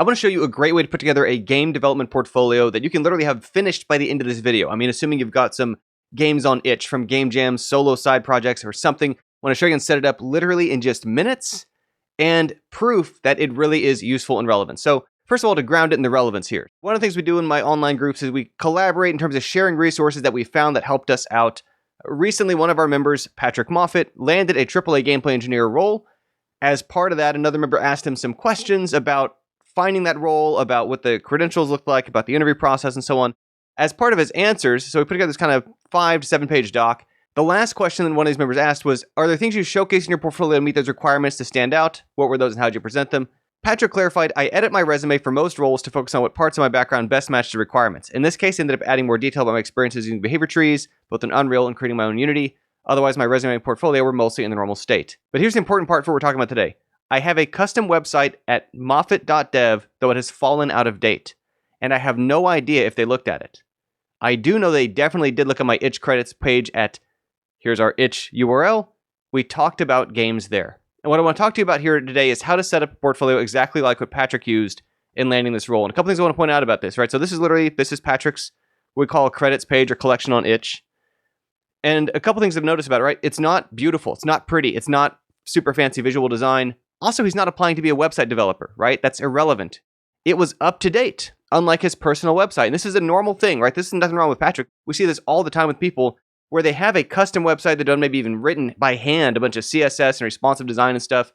I want to show you a great way to put together a game development portfolio that you can literally have finished by the end of this video. I mean, assuming you've got some games on itch from game jams, solo side projects, or something. I want to show you and set it up literally in just minutes and proof that it really is useful and relevant. So first of all, to ground it in the relevance here. One of the things we do in my online groups is we collaborate in terms of sharing resources that we found that helped us out. Recently, one of our members, Patrick Moffat, landed a AAA gameplay engineer role. As part of that, another member asked him some questions about finding that role, about what the credentials looked like, about the interview process, and so on. As part of his answers, so we put together this kind of 5 to 7 page doc. The last question that one of these members asked was, are there things you showcase in your portfolio to meet those requirements to stand out? What were those and how did you present them? Patrick clarified, I edit my resume for most roles to focus on what parts of my background best match the requirements. In this case, I ended up adding more detail about my experiences using behavior trees, both in Unreal and creating my own Unity. Otherwise, my resume and portfolio were mostly in the normal state. But here's the important part for what we're talking about today. I have a custom website at moffat.dev, though it has fallen out of date. And I have no idea if they looked at it. I do know they definitely did look at my itch credits page at, here's our itch URL. We talked about games there. And what I want to talk to you about here today is how to set up a portfolio exactly like what Patrick used in landing this role. And a couple things I want to point out about this, right? So this is Patrick's, what we call a credits page or collection on itch. And a couple things I've noticed about it, right? It's not beautiful. It's not pretty. It's not super fancy visual design. Also, he's not applying to be a website developer, right? That's irrelevant. It was up to date, unlike his personal website. And this is a normal thing, right? This is nothing wrong with Patrick. We see this all the time with people where they have a custom website that done maybe even written by hand, a bunch of CSS and responsive design and stuff.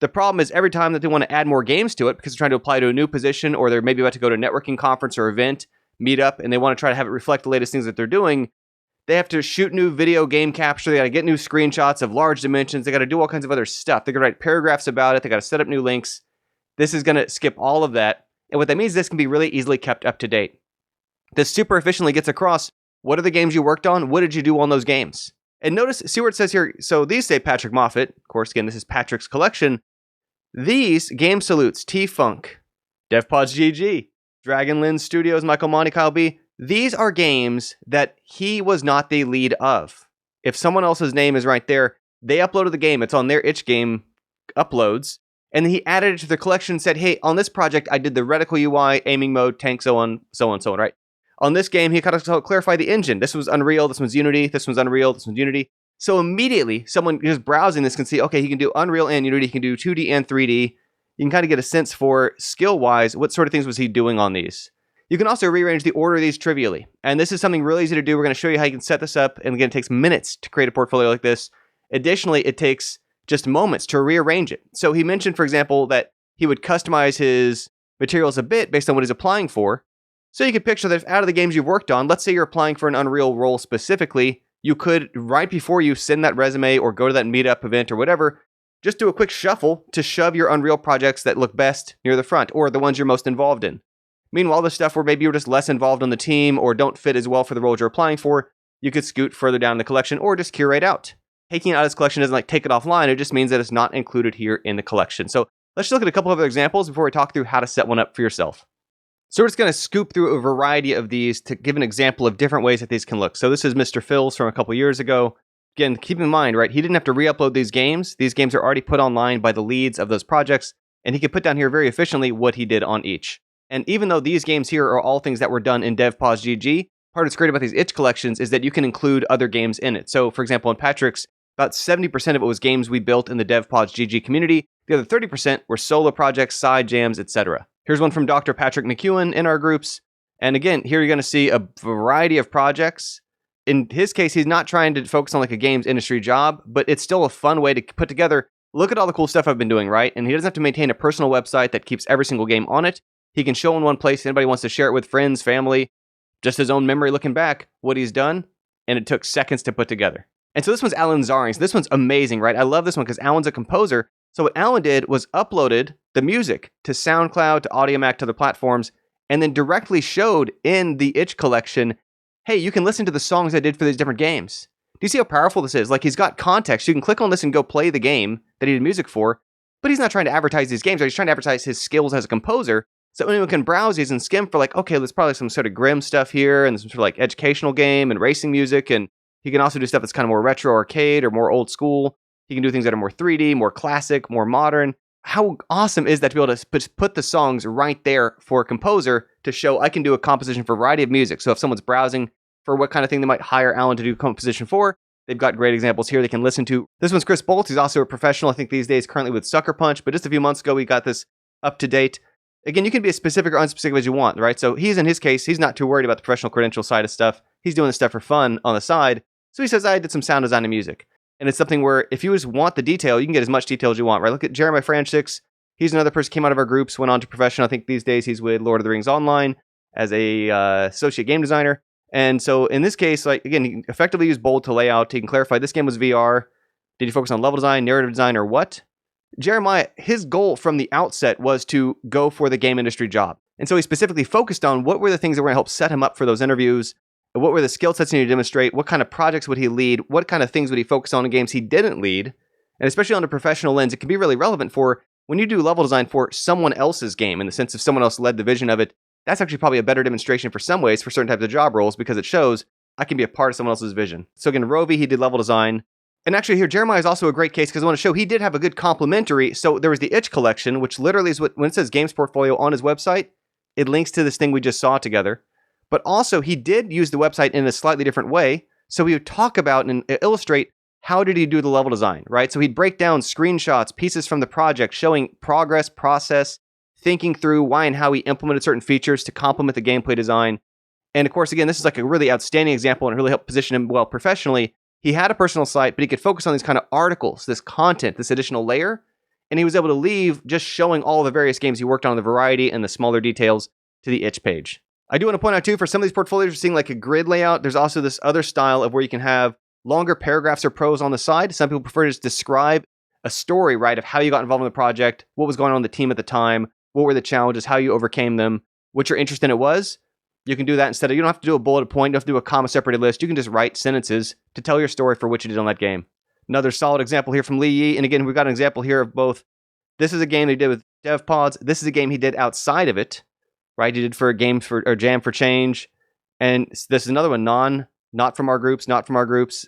The problem is every time that they want to add more games to it because they're trying to apply to a new position or they're maybe about to go to a networking conference or event, meet up, and they want to try to have it reflect the latest things that they're doing, they have to shoot new video game capture. They got to get new screenshots of large dimensions. They got to do all kinds of other stuff. They got to write paragraphs about it. They got to set up new links. This is going to skip all of that. And what that means is this can be really easily kept up to date. This super efficiently gets across what are the games you worked on? What did you do on those games? And notice, see where it says here. So these say Patrick Moffat. Of course, again, this is Patrick's collection. These Game Salutes, T-Funk, DevPods GG, Dragon Lens Studios, Michael Monty, Kyle B. These are games that he was not the lead of. If someone else's name is right there, they uploaded the game. It's on their itch game uploads. And then he added it to the collection and said, hey, on this project, I did the reticle UI, aiming mode, tank, so on, right? On this game, he kind of clarified the engine. This was Unreal, this one's Unity, this one's Unreal, this one's Unity. So immediately, someone just browsing this can see, okay, he can do Unreal and Unity, he can do 2D and 3D. You can kind of get a sense for, skill-wise, what sort of things was he doing on these. You can also rearrange the order of these trivially. And this is something really easy to do. We're going to show you how you can set this up. And again, it takes minutes to create a portfolio like this. Additionally, it takes just moments to rearrange it. So he mentioned, for example, that he would customize his materials a bit based on what he's applying for. So you could picture that if out of the games you've worked on, let's say you're applying for an Unreal role specifically, you could, right before you send that resume or go to that meetup event or whatever, just do a quick shuffle to shove your Unreal projects that look best near the front or the ones you're most involved in. Meanwhile, the stuff where maybe you're just less involved on the team or don't fit as well for the roles you're applying for, you could scoot further down the collection or just curate out. Taking it out of this collection doesn't like take it offline, it just means that it's not included here in the collection. So let's just look at a couple of other examples before we talk through how to set one up for yourself. So we're just going to scoop through a variety of these to give an example of different ways that these can look. So this is Mr. Phil's from a couple years ago. Again, keep in mind, right, he didn't have to re-upload these games. These games are already put online by the leads of those projects, and he could put down here very efficiently what he did on each. And even though these games here are all things that were done in DevPods GG, part of what's great about these itch collections is that you can include other games in it. So for example, in Patrick's, about 70% of it was games we built in the DevPods GG community. The other 30% were solo projects, side jams, etc. Here's one from Dr. Patrick McEwen in our groups. And again, here you're going to see a variety of projects. In his case, he's not trying to focus on like a games industry job, but it's still a fun way to put together, look at all the cool stuff I've been doing, right? And he doesn't have to maintain a personal website that keeps every single game on it. He can show in one place. Anybody wants to share it with friends, family, just his own memory looking back, what he's done. And it took seconds to put together. And so this one's Alan Zaring. So this one's amazing, right? I love this one because Alan's a composer. So what Alan did was uploaded the music to SoundCloud, to AudioMac, to other platforms, and then directly showed in the itch collection, hey, you can listen to the songs I did for these different games. Do you see how powerful this is? Like, he's got context. You can click on this and go play the game that he did music for, but he's not trying to advertise these games. Right? He's trying to advertise his skills as a composer. So anyone can browse these and skim for like, okay, there's probably some sort of grim stuff here and some sort of like educational game and racing music. And he can also do stuff that's kind of more retro arcade or more old school. He can do things that are more 3D, more classic, more modern. how awesome is that to be able to put the songs right there for a composer to show I can do a composition for a variety of music. So if someone's browsing for what kind of thing they might hire Alan to do composition for, they've got great examples here they can listen to. This one's Chris Bolts. He's also a professional, I think these days, currently with Sucker Punch, but just a few months ago, we got this up to date. Again, you can be as specific or unspecific as you want, right? So in his case, he's not too worried about the professional credential side of stuff. He's doing this stuff for fun on the side. So he says, I did some sound design and music. And it's something where if you just want the detail, you can get as much detail as you want, right? Look at Jeremiah Franchix. He's another person who came out of our groups, went on to professional. I think these days he's with Lord of the Rings Online as a associate game designer. And so in this case, like again, he can effectively use Bold to lay out. He can clarify this game was VR. Did he focus on level design, narrative design, or what? Jeremiah, his goal from the outset was to go for the game industry job. And so he specifically focused on what were the things that were going to help set him up for those interviews, what were the skill sets he needed to demonstrate, what kind of projects would he lead, what kind of things would he focus on in games he didn't lead. And especially on a professional lens, it can be really relevant for when you do level design for someone else's game, in the sense of someone else led the vision of it. That's actually probably a better demonstration for some ways for certain types of job roles because it shows I can be a part of someone else's vision. So again, Rovi, he did level design. And actually here, Jeremiah is also a great case because I want to show he did have a good complementary. So there was the itch collection, which literally is what, when it says games portfolio on his website, it links to this thing we just saw together. But also he did use the website in a slightly different way. So we would talk about and illustrate how did he do the level design, right? So he'd break down screenshots, pieces from the project, showing progress, process, thinking through why and how he implemented certain features to complement the gameplay design. And of course, again, this is like a really outstanding example and it really helped position him well professionally. He had a personal site, but he could focus on these kind of articles, this content, this additional layer. And he was able to leave just showing all the various games he worked on, the variety and the smaller details to the itch page. I do want to point out too, for some of these portfolios, you're seeing like a grid layout. There's also this other style of where you can have longer paragraphs or prose on the side. Some people prefer to just describe a story, right, of how you got involved in the project, what was going on the team at the time, what were the challenges, how you overcame them, what your interest in it was. You can do that instead of, you don't have to do a bullet point, you don't have to do a comma separated list. You can just write sentences to tell your story for what you did on that game. Another solid example here from Lee Yi. And again, we've got an example here of both. This is a game he did with DevPods. This is a game he did outside of it, right? He did for a game for, or Jam for Change. And this is another one, not from our groups,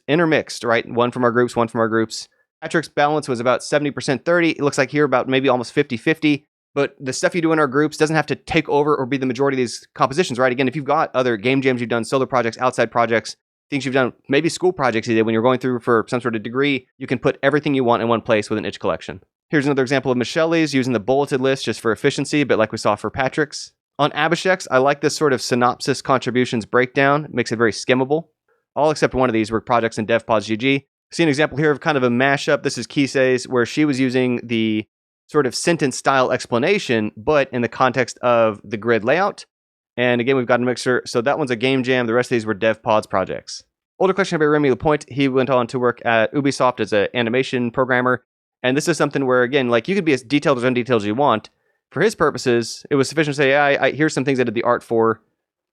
intermixed, right? One from our groups, one from our groups. Patrick's balance was about 70% 30. It looks like here about maybe almost 50-50. But the stuff you do in our groups doesn't have to take over or be the majority of these compositions, right? Again, if you've got other game jams you've done, solo projects, outside projects, things you've done, maybe school projects you did when you're going through for some sort of degree, you can put everything you want in one place with an itch collection. Here's another example of Michelle's using the bulleted list just for efficiency, but like we saw for Patrick's. On Abhishek's, I like this sort of synopsis contributions breakdown. It makes it very skimmable. All except one of these were projects in DevPods GG. See an example here of kind of a mashup. This is Kisei's, where she was using the sort of sentence style explanation, but in the context of the grid layout. And again, we've got a mixer. So that one's a game jam. The rest of these were DevPods projects. Older question by Remy Lapointe. He went on to work at Ubisoft as an animation programmer. And this is something where, again, like you could be as detailed or undetailed as you want. For his purposes, it was sufficient to say, I here's some things I did the art for.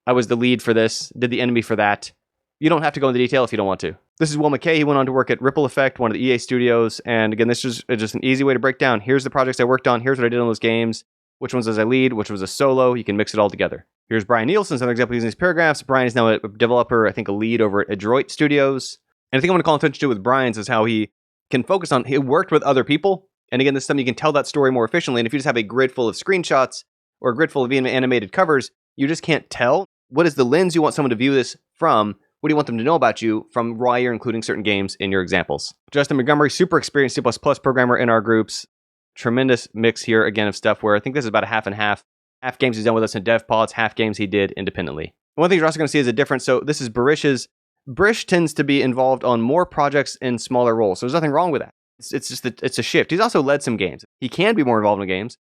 I was the lead for this, did the enemy for that. You don't have to go into detail if you don't want to. This is Will McKay. He went on to work at Ripple Effect, one of the EA studios. And again, this is just an easy way to break down. Here's the projects I worked on. Here's what I did on those games. Which ones was I lead? Which was a solo? You can mix it all together. Here's Brian Nielsen's another example using these paragraphs. Brian is now a developer, I think a lead over at Adroit Studios. And I think I want to call attention to with Brian's is how he can focus on, he worked with other people. And again, this is something you can tell that story more efficiently. And if you just have a grid full of screenshots or a grid full of animated covers, you just can't tell. What is the lens you want someone to view this from? What do you want them to know about you from why you're including certain games in your examples? Justin Montgomery, super experienced C++ programmer in our groups. Tremendous mix here, again, of stuff where I think this is about a half and half. Half games he's done with us in DevPods, half games he did independently. One thing you're also going to see is a difference. So this is Barish's. Barish tends to be involved on more projects in smaller roles. So there's nothing wrong with that. It's just that it's a shift. He's also led some games. He can be more involved in games,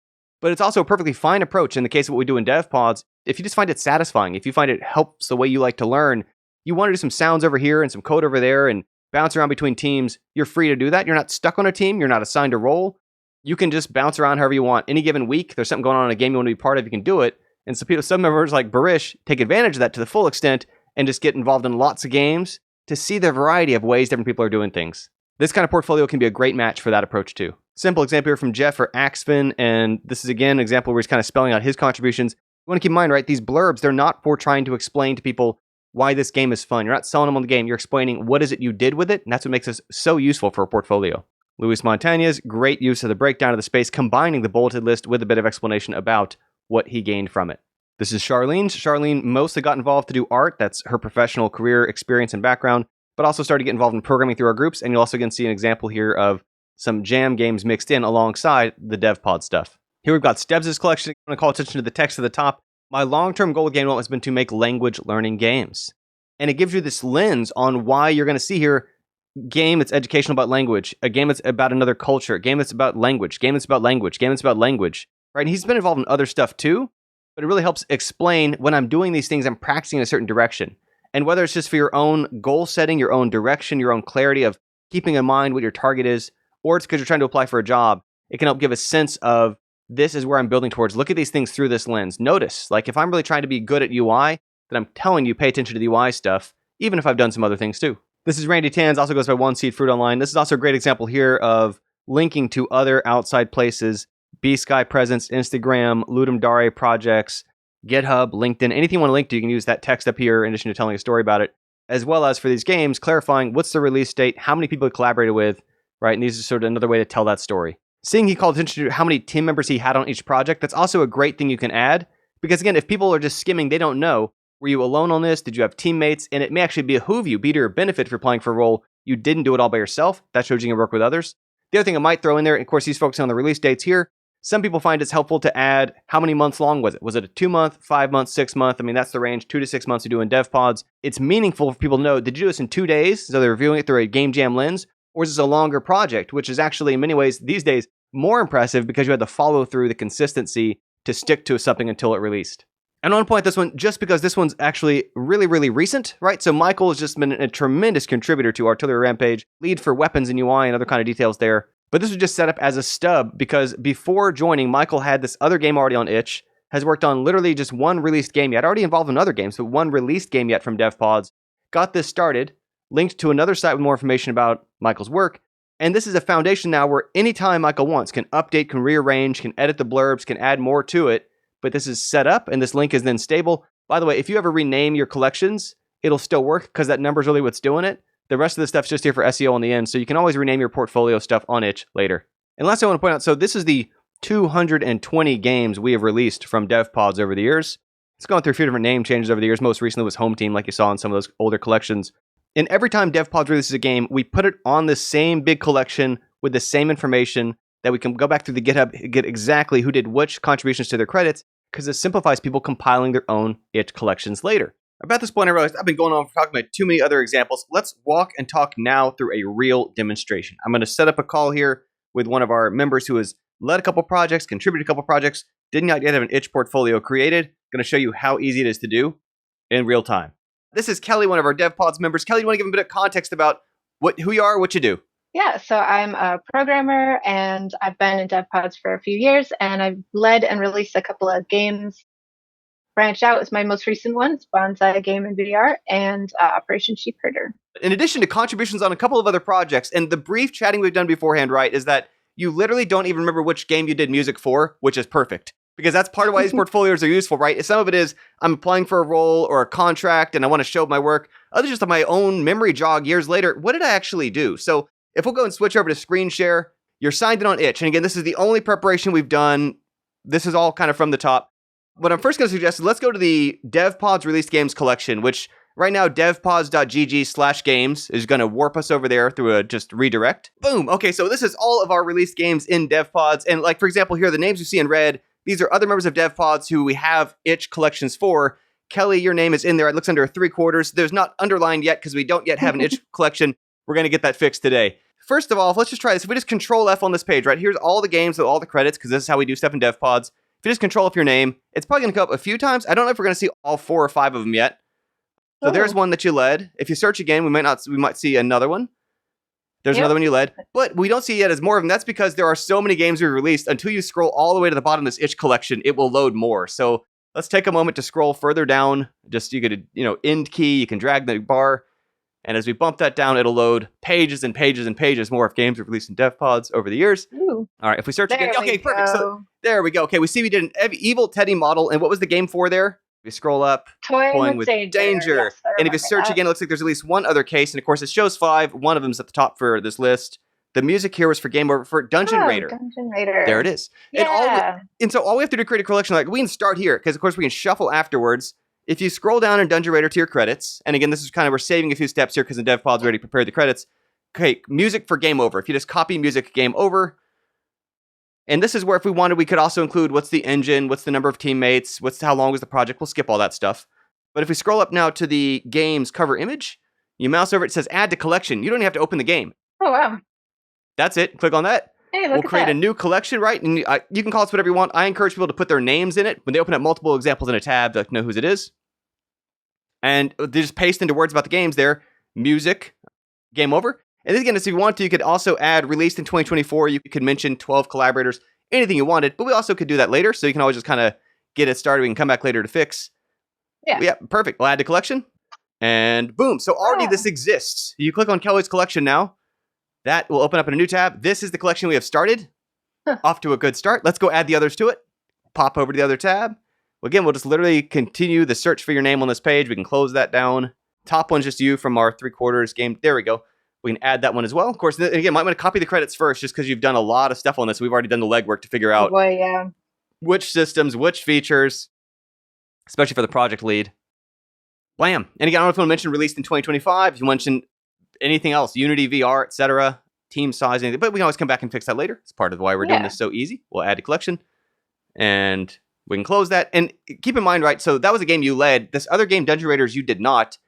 but it's also a perfectly fine approach in the case of what we do in DevPods. If you just find it satisfying, if you find it helps the way you like to learn, you want to do some sounds over here and some code over there and bounce around between teams, you're free to do that. You're not stuck on a team. You're not assigned a role. You can just bounce around however you want. Any given week, there's something going on in a game you want to be part of, you can do it. And so some members like Barish take advantage of that to the full extent and just get involved in lots of games to see the variety of ways different people are doing things. This kind of portfolio can be a great match for that approach too. Simple example here from Jeff for Axfin, and this is again an example where he's kind of spelling out his contributions. You want to keep in mind, right, these blurbs, they're not for trying to explain to people why this game is fun. You're not selling them on the game. You're explaining what is it you did with it, and that's what makes this so useful for a portfolio. Luis Montañez, great use of the breakdown of the space, combining the bulleted list with a bit of explanation about what he gained from it. This is Charlene's. Charlene mostly got involved to do art. That's her professional career experience and background, but also started to get involved in programming through our groups. And you'll also again see an example here of some jam games mixed in alongside the DevPod stuff. Here we've got Stebbs' collection. I'm going to call attention to the text at the top. My long-term goal with GameDev has been to make language learning games. And it gives you this lens on why you're going to see here game that's educational about language, a game that's about another culture, a game that's about language, game that's about language, game that's about language, right? And he's been involved in other stuff too, but it really helps explain when I'm doing these things, I'm practicing in a certain direction. And whether it's just for your own goal setting, your own direction, your own clarity of keeping in mind what your target is, or it's because you're trying to apply for a job, it can help give a sense of this is where I'm building towards. Look at these things through this lens. Notice, like if I'm really trying to be good at UI, then I'm telling you pay attention to the UI stuff, even if I've done some other things too. This is Randy Tans, also goes by One Seed Fruit Online. This is also a great example here of linking to other outside places, B-Sky Presence, Instagram, Ludum Dare projects, GitHub, LinkedIn, anything you want to link to, you can use that text up here in addition to telling a story about it, as well as for these games, clarifying what's the release date, how many people he collaborated with, right? And these are sort of another way to tell that story. Seeing he called attention to how many team members he had on each project, that's also a great thing you can add, because again, if people are just skimming, they don't know, were you alone on this? Did you have teammates? And it may actually behoove you, be to your benefit if you're applying for a role. You didn't do it all by yourself. That shows you can work with others. The other thing I might throw in there, of course, he's focusing on the release dates here. Some people find it's helpful to add how many months long was it? Was it a 2-month, 5 months, 6 month? I mean, that's the range, 2 to 6 months to do in dev pods. It's meaningful for people to know, did you do this in 2 days? So they're reviewing it through a game jam lens, or is this a longer project, which is actually in many ways these days more impressive because you had to follow through the consistency to stick to something until it released. And I want to point this one, just because this one's actually really, really recent, right? So Michael has just been a tremendous contributor to Artillery Rampage, lead for weapons and UI and other kind of details there. But this was just set up as a stub because before joining, Michael had this other game already on itch, has worked on literally just one released game yet, already involved in other games, but one released game yet from DevPods, got this started, linked to another site with more information about Michael's work. And this is a foundation now where anytime Michael wants, can update, can rearrange, can edit the blurbs, can add more to it. But this is set up, and this link is then stable. By the way, if you ever rename your collections, it'll still work because that number is really what's doing it. The rest of the stuff's just here for SEO on the end, so you can always rename your portfolio stuff on itch later. And last thing I want to point out, so this is the 220 games we have released from DevPods over the years. It's gone through a few different name changes over the years. Most recently was Home Team, like you saw in some of those older collections. And every time DevPods releases a game, we put it on the same big collection with the same information that we can go back through the GitHub, get exactly who did which contributions to their credits, because it simplifies people compiling their own itch collections later. About this point, I realized I've been going on for talking about too many other examples. Let's walk and talk now through a real demonstration. I'm going to set up a call here with one of our members who has led a couple projects, contributed a couple projects, did not yet have an itch portfolio created. Going to show you how easy it is to do in real time. This is Kelly, one of our DevPods members. Kelly, do you want to give a bit of context about who you are, what you do? Yeah, so I'm a programmer and I've been in DevPods for a few years, and I've led and released a couple of games. Branch Out is my most recent one, it's Bonsai Game and VR, and Operation Sheep Herder. In addition to contributions on a couple of other projects, and the brief chatting we've done beforehand, right, is that you literally don't even remember which game you did music for, which is perfect. Because that's part of why these portfolios are useful, right? Some of it is I'm applying for a role or a contract and I want to show my work. Others just on my own memory jog years later, what did I actually do? So if we'll go and switch over to screen share, you're signed in on itch. And again, this is the only preparation we've done. This is all kind of from the top. What I'm first going to suggest is let's go to the DevPods Released Games collection, which right now devpods.gg/games is going to warp us over there through a just redirect. Boom. Okay, so this is all of our released games in DevPods. And like, for example, here are the names you see in red. These are other members of DevPods who we have itch collections for. Kelly, your name is in there. It looks under 3/4. There's not underlined yet because we don't yet have an itch collection. We're going to get that fixed today. First of all, let's just try this. If we just Control F on this page, right? Here's all the games with all the credits because this is how we do stuff in DevPods. If you just Control F your name, it's probably going to come up a few times. I don't know if we're going to see all 4 or 5 of them yet. So there's one that you led. If you search again, we might see another one. There's another one you led, but we don't see yet as more of them. That's because there are so many games we released. Until you scroll all the way to the bottom of this itch collection, it will load more. So let's take a moment to scroll further down. Just you could, end key. You can drag the bar, and as we bump that down, it'll load pages and pages and pages more of games we've released in DevPods over the years. Ooh. All right, if we search again, okay, perfect. So there we go. Okay, we see we did an Evil Teddy model, and what was the game for there? We scroll up, Toying with Danger. Yes, and if you search again, it looks like there's at least one other case. And of course, it shows 5. One of them's at the top for this list. The music here was for Game Over for Dungeon Oh, Raider. Dungeon Raider. There it is. Yeah. And so all we have to do to create a collection, like we can start here, because of course we can shuffle afterwards. If you scroll down in Dungeon Raider to your credits, and again, this is kind of, we're saving a few steps here because the dev pod's already prepared the credits. Okay, music for Game Over. If you just copy music Game Over, and this is where if we wanted, we could also include what's the engine, what's the number of teammates, how long was the project. We'll skip all that stuff. But if we scroll up now to the game's cover image, you mouse over, it says add to collection. You don't even have to open the game. Oh, wow. That's it. Click on that. Hey, we'll create a new collection, right? And you can call this whatever you want. I encourage people to put their names in it. When they open up multiple examples in a tab, they'll know whose it is. And they just paste into words about the games there. Music, Game Over. And then again, if you want to, you could also add released in 2024. You could mention 12 collaborators, anything you wanted. But we also could do that later. So you can always just kind of get it started. We can come back later to fix. Yeah, perfect. We'll add to collection. And boom. So already this exists. You click on Kelly's collection now. That will open up in a new tab. This is the collection we have started. Off to a good start. Let's go add the others to it. Pop over to the other tab. Well, again, we'll just literally continue the search for your name on this page. We can close that down. Top one's just you from our 3/4 game. There we go. We can add that one as well. Of course, again, might want to copy the credits first just because you've done a lot of stuff on this. We've already done the legwork to figure out which systems, which features, especially for the project lead. Blam. And again, I don't know if you want to mention released in 2025. If you mention anything else, Unity, VR, etc., team size, anything, but we can always come back and fix that later. It's part of why we're doing this so easy. We'll add a collection, and we can close that. And keep in mind, right, so that was a game you led. This other game, Dungeon Raiders, you did not.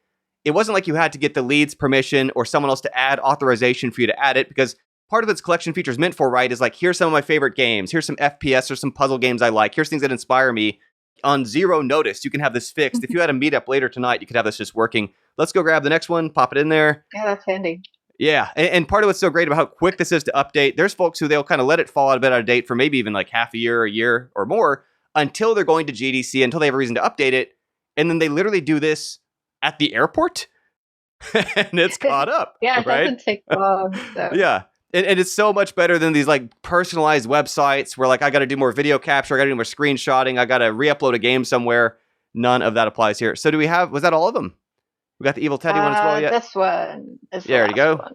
It wasn't like you had to get the lead's permission or someone else to add authorization for you to add it, because part of its collection features meant for, right, is like, here's some of my favorite games. Here's some FPS or some puzzle games I like. Here's things that inspire me. On zero notice, you can have this fixed. If you had a meetup later tonight, you could have this just working. Let's go grab the next one, pop it in there. Yeah, that's handy. Yeah, and part of what's so great about how quick this is to update, there's folks who they'll kind of let it fall a bit out of date for maybe even like half a year or more until they're going to GDC, until they have a reason to update it. And then they literally do this at the airport and it's caught up. Yeah, it doesn't take long. So. Yeah. And it's so much better than these like personalized websites where like I got to do more video capture, I got to do more screenshotting, I got to re-upload a game somewhere. None of that applies here. So was that all of them? We got the Evil Teddy one as well yet? This one is there you go. One.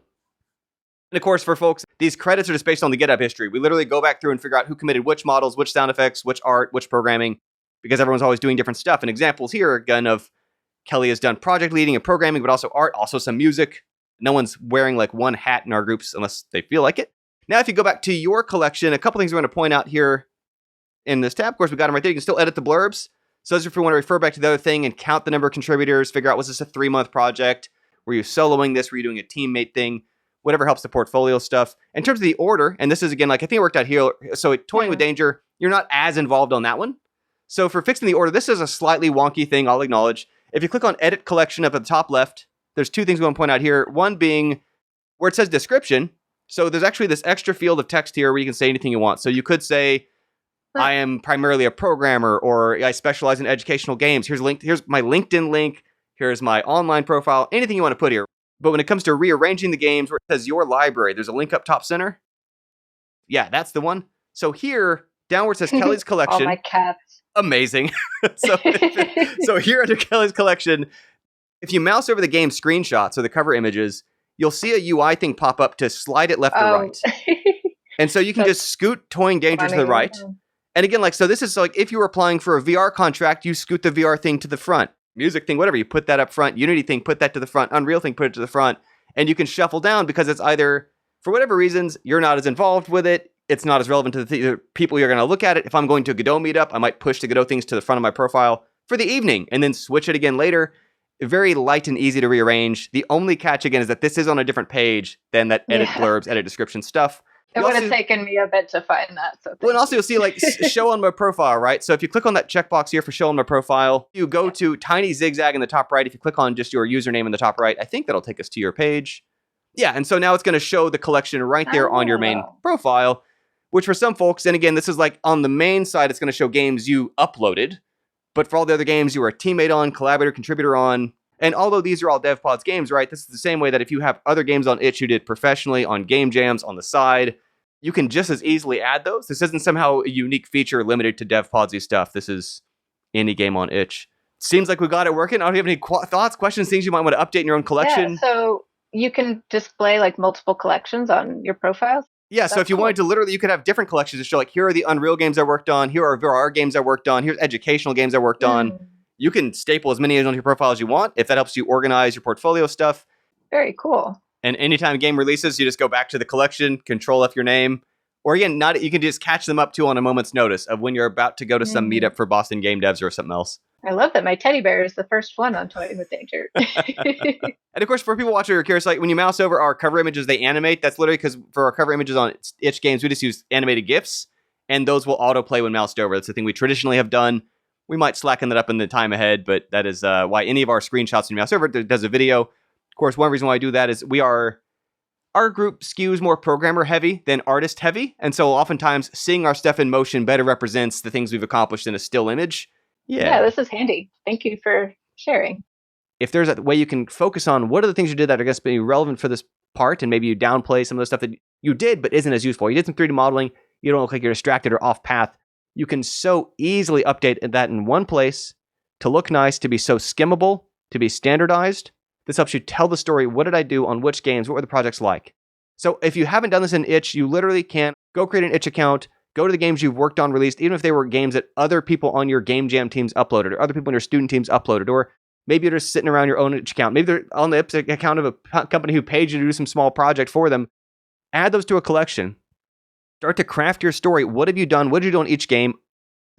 And of course, for folks, these credits are just based on the GitHub history. We literally go back through and figure out who committed which models, which sound effects, which art, which programming, because everyone's always doing different stuff. And examples here, again, of Kelly has done project leading and programming, but also art, also some music. No one's wearing like one hat in our groups unless they feel like it. Now, if you go back to your collection, a couple things we're going to point out here in this tab. Of course, we got them right there. You can still edit the blurbs. So as if we want to refer back to the other thing and count the number of contributors, figure out, was this a 3-month project? Were you soloing this? Were you doing a teammate thing? Whatever helps the portfolio stuff. In terms of the order, and this is, again, like I think it worked out here. So Toying with Danger, you're not as involved on that one. So for fixing the order, this is a slightly wonky thing, I'll acknowledge. If you click on Edit Collection up at the top left, there's two things we want to point out here. One being where it says description. So there's actually this extra field of text here where you can say anything you want. So you could say, I am primarily a programmer, or I specialize in educational games. Here's my LinkedIn link. Here's my online profile. Anything you want to put here. But when it comes to rearranging the games where it says your library, there's a link up top center. Yeah, that's the one. So here, down where it says Kelly's collection. All my cats. Amazing. So here under Kelly's collection, if you mouse over the game screenshots or the cover images, you'll see a UI thing pop up to slide it left or right. And so you can just scoot Toying Danger to the right. And again, like, so this is like if you were applying for a VR contract, you scoot the VR thing to the front. Music thing, whatever, you put that up front. Unity thing, put that to the front. Unreal thing, put it to the front. And you can shuffle down because it's either, for whatever reasons, you're not as involved with it. It's not as relevant to the people you're going to look at it. If I'm going to a Godot meetup, I might push the Godot things to the front of my profile for the evening and then switch it again later. Very light and easy to rearrange. The only catch, again, is that this is on a different page than that edit blurbs, edit description stuff. It would have taken me a bit to find that. So well, and also you'll see like show on my profile, right? So if you click on that checkbox here for show on my profile, you go to tiny zigzag in the top right. If you click on just your username in the top right, I think that'll take us to your page. Yeah, and so now it's going to show the collection right there on your main profile, which for some folks, and again, this is like on the main side, it's going to show games you uploaded. But for all the other games you were a teammate on, collaborator, contributor on, and although these are all DevPods games, right, this is the same way that if you have other games on itch you did professionally on game jams on the side, you can just as easily add those. This isn't somehow a unique feature limited to DevPodsy stuff. This is any game on itch. Seems like we got it working. I don't have any thoughts, questions, things you might want to update in your own collection. Yeah, so you can display like multiple collections on your profiles. Yeah, so That's if you wanted cool. to literally, you could have different collections to show like, here are the Unreal games I worked on, here are VR games I worked on, here's educational games I worked on. Mm, You can staple as many on your profile as you want if that helps you organize your portfolio stuff. very cool. And anytime a game releases, you just go back to the collection, control F your name. Or again, not you can just catch them up too on a moment's notice of when you're about to go to some Mm. meetup for Boston Game Devs or something else. I love that my teddy bear is the first one on Toying with Danger. And of course, for people watching who are curious, like when you mouse over our cover images, they animate. That's literally because for our cover images on itch games, we just use animated GIFs, and those will autoplay when moused over. That's the thing we traditionally have done. We might slacken that up in the time ahead, but that is why any of our screenshots when you mouse over it does a video. Of course, one reason why I do that is our group skews more programmer heavy than artist heavy, and so oftentimes seeing our stuff in motion better represents the things we've accomplished in a still image. Yeah, Yeah. this is handy. Thank you for sharing. If there's a way you can focus on what are the things you did that are going to be relevant for this part, and maybe you downplay some of the stuff that you did but isn't as useful. You did some 3D modeling, you don't look like you're distracted or off path. You can so easily update that in one place to look nice, to be so skimmable, to be standardized. This helps you tell the story. What did I do on which games? What were the projects like? So if you haven't done this in Itch, you literally can go create an Itch account, go to the games you've worked on, released, even if they were games that other people on your Game Jam teams uploaded or other people on your student teams uploaded, or maybe you're just sitting around your own Itch account. Maybe they're on the account of a company who paid you to do some small project for them. Add those to a collection. Start to craft your story. What have you done? What did you do on each game?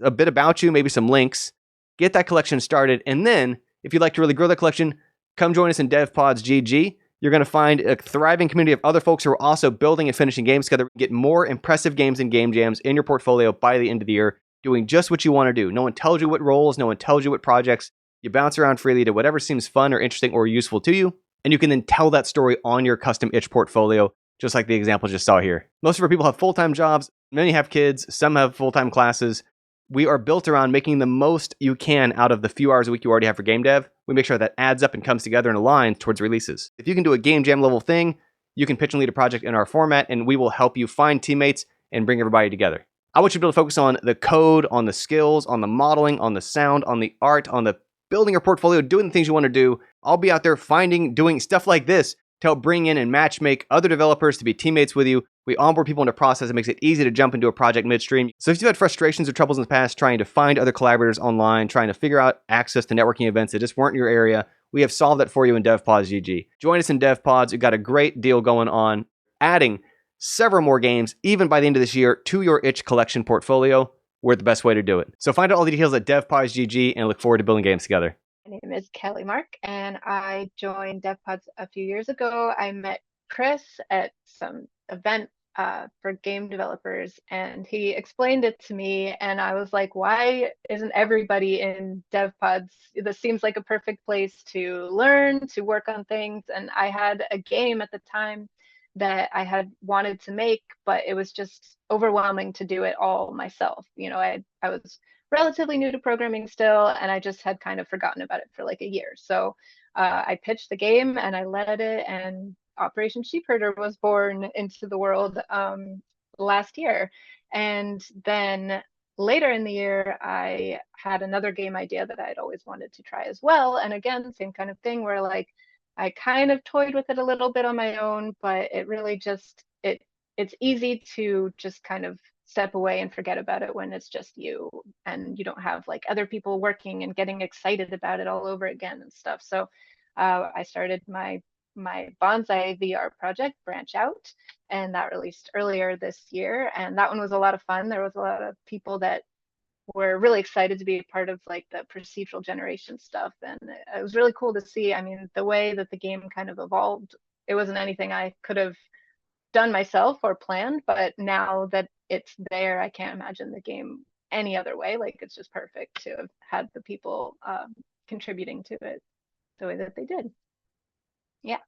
A bit about you, maybe some links. Get that collection started. And then, if you'd like to really grow that collection, come join us in DevPods GG. You're going to find a thriving community of other folks who are also building and finishing games together. Get more impressive games and game jams in your portfolio by the end of the year, doing just what you want to do. No one tells you what roles, no one tells you what projects. You bounce around freely to whatever seems fun or interesting or useful to you. And you can then tell that story on your custom itch portfolio, just like the example just saw here. Most of our people have full-time jobs. Many have kids. Some have full-time classes. We are built around making the most you can out of the few hours a week you already have for game dev. We make sure that adds up and comes together and aligns towards releases. If you can do a game jam level thing, you can pitch and lead a project in our format, and we will help you find teammates and bring everybody together. I want you to be able to focus on the code, on the skills, on the modeling, on the sound, on the art, on the building your portfolio, doing the things you want to do. I'll be out there doing stuff like this to help bring in and match make other developers to be teammates with you. We onboard people into a process that makes it easy to jump into a project midstream. So if you've had frustrations or troubles in the past trying to find other collaborators online, trying to figure out access to networking events that just weren't in your area, we have solved that for you in DevPods GG. Join us in DevPods. We've got a great deal going on, adding several more games, even by the end of this year, to your itch collection portfolio. We're the best way to do it. So find out all the details at DevPods GG and look forward to building games together. My name is Kelly Mark, and I joined DevPods a few years ago. I met Chris at some event for game developers, and he explained it to me, and I was like, why isn't everybody in DevPods? This seems like a perfect place to learn, to work on things. And I had a game at the time that I had wanted to make, but it was just overwhelming to do it all myself. I was relatively new to programming still, and I just had kind of forgotten about it for like a year. So I pitched the game and I led it, and Operation Sheepherder was born into the world last year. And then later in the year, I had another game idea that I'd always wanted to try as well. And again, same kind of thing where like I kind of toyed with it a little bit on my own, but it really just it's easy to just kind of step away and forget about it when it's just you and you don't have like other people working and getting excited about it all over again and stuff. So I started my bonsai VR project, Branch Out, and that released earlier this year. And that one was a lot of fun. There was a lot of people that were really excited to be a part of like the procedural generation stuff. And it was really cool to see. I mean, the way that the game kind of evolved, it wasn't anything I could have done myself or planned, but now that it's there, I can't imagine the game any other way. Like it's just perfect to have had the people contributing to it the way that they did. Yeah.